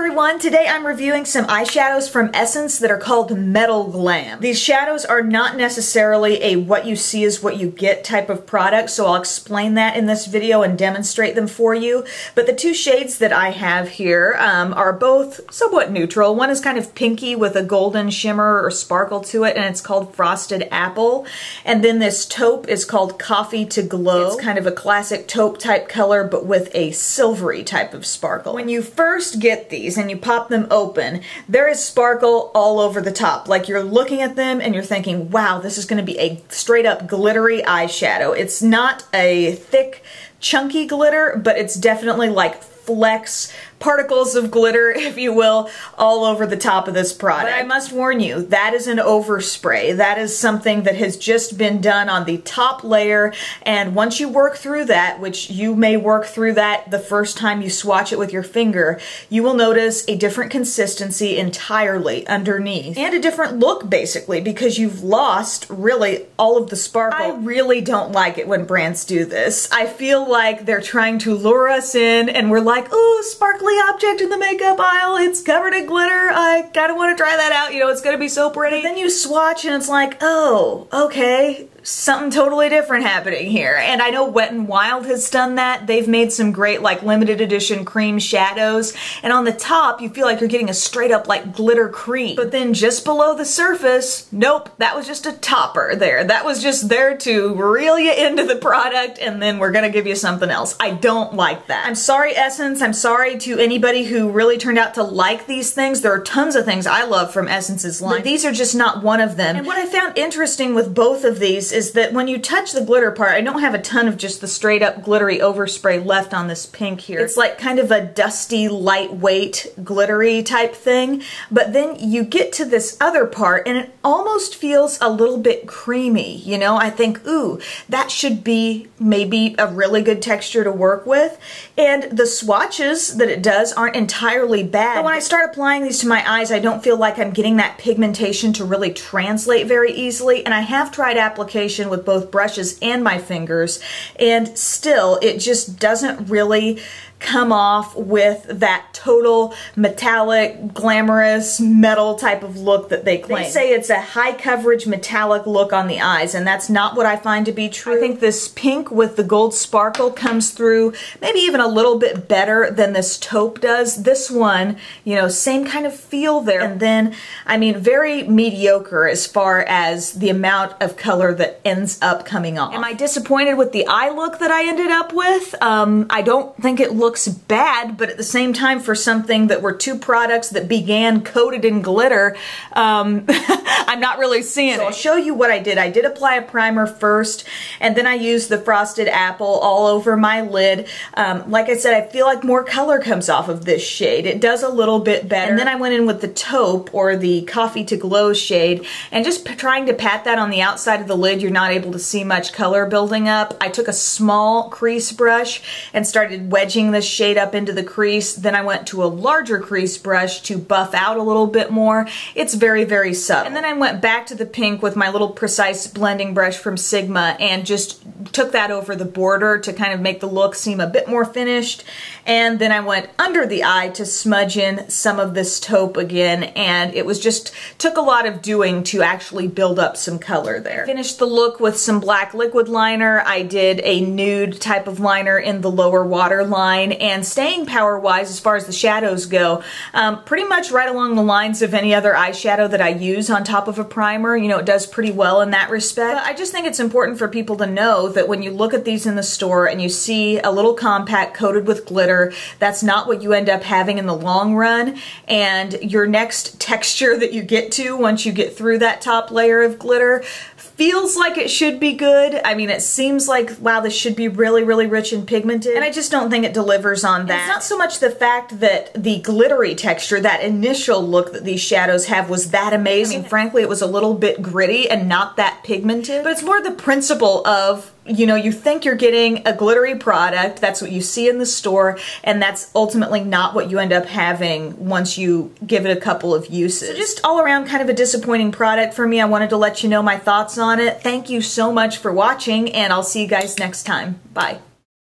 everyone, today I'm reviewing some eyeshadows from Essence that are called Metal Glam. These shadows are not necessarily a what you see is what you get type of product, so I'll explain that in this video and demonstrate them for you. But the two shades that I have here are both somewhat neutral. One is kind of pinky with a golden shimmer or sparkle to it, and it's called Frosted Apple. And then this taupe is called Coffee to Glow. It's kind of a classic taupe type color, but with a silvery type of sparkle. When you first get these and you pop them open, there is sparkle all over the top. Like you're looking at them and you're thinking, wow, this is going to be a straight up glittery eyeshadow. It's not a thick, chunky glitter, but it's definitely like flecks, particles of glitter, if you will, all over the top of this product. But I must warn you, that is an overspray. That is something that has just been done on the top layer, and once you work through that, which you may work through that the first time you swatch it with your finger, you will notice a different consistency entirely underneath, and a different look basically, because you've lost really all of the sparkle. I really don't like it when brands do this. I feel like they're trying to lure us in, and we're like, ooh, sparkly object in the makeup aisle, it's covered in glitter, I kind of want to try that out, you know, it's gonna be so pretty. But then you swatch and it's like, oh, okay, something totally different happening here. And I know Wet n Wild has done that. They've made some great like limited edition cream shadows, and on the top you feel like you're getting a straight up like glitter cream. But then just below the surface, nope, that was just a topper there. That was just there to reel you into the product, and then we're gonna give you something else. I don't like that. I'm sorry, Essence. I'm sorry to anybody who really turned out to like these things. There are tons of things I love from Essence's line, but these are just not one of them. And what I found interesting with both of these is that when you touch the glitter part, I don't have a ton of just the straight up glittery overspray left on this pink here. It's like kind of a dusty, lightweight, glittery type thing. But then you get to this other part and it almost feels a little bit creamy, you know? I think, ooh, that should be maybe a really good texture to work with. And the swatches that it does aren't entirely bad. But when I start applying these to my eyes, I don't feel like I'm getting that pigmentation to really translate very easily. And I have tried application with both brushes and my fingers, and still it just doesn't really come off with that total metallic, glamorous, metal type of look that they claim. They say it's a high coverage metallic look on the eyes, and that's not what I find to be true. I think this pink with the gold sparkle comes through maybe even a little bit better than this taupe does. This one, you know, same kind of feel there. And then, I mean, very mediocre as far as the amount of color that ends up coming off. Am I disappointed with the eye look that I ended up with? I don't think it looks bad, but at the same time, for something that were two products that began coated in glitter, I'm not really seeing it. So I'll show you what I did. I did apply a primer first, and then I used the Frosted Apple all over my lid. Like I said, I feel like more color comes off of this shade. It does a little bit better. And then I went in with the taupe, or the Coffee to Glow shade, and just trying to pat that on the outside of the lid, you're not able to see much color building up. I took a small crease brush and started wedging the shade up into the crease. Then I went to a larger crease brush to buff out a little bit more. It's very, very subtle. And then I went back to the pink with my little precise blending brush from Sigma and just took that over the border to kind of make the look seem a bit more finished. And then I went under the eye to smudge in some of this taupe again, and it was just, took a lot of doing to actually build up some color there. I finished the look with some black liquid liner. I did a nude type of liner in the lower waterline, and staying power wise as far as the shadows go, pretty much right along the lines of any other eyeshadow that I use on top of a primer. You know, it does pretty well in that respect. But I just think it's important for people to know that when you look at these in the store and you see a little compact coated with glitter, that's not what you end up having in the long run. And your next texture that you get to once you get through that top layer of glitter feels like it should be good. I mean, it seems like, wow, this should be really, really rich and pigmented, and I just don't think it delivers on that. And it's not so much the fact that the glittery texture, that initial look that these shadows have, was that amazing. I mean, frankly, it was a little bit gritty and not that pigmented, but it's more the principle of, you know, you think you're getting a glittery product, that's what you see in the store, and that's ultimately not what you end up having once you give it a couple of uses. So just all around kind of a disappointing product for me. I wanted to let you know my thoughts on it. Thank you so much for watching, and I'll see you guys next time. Bye.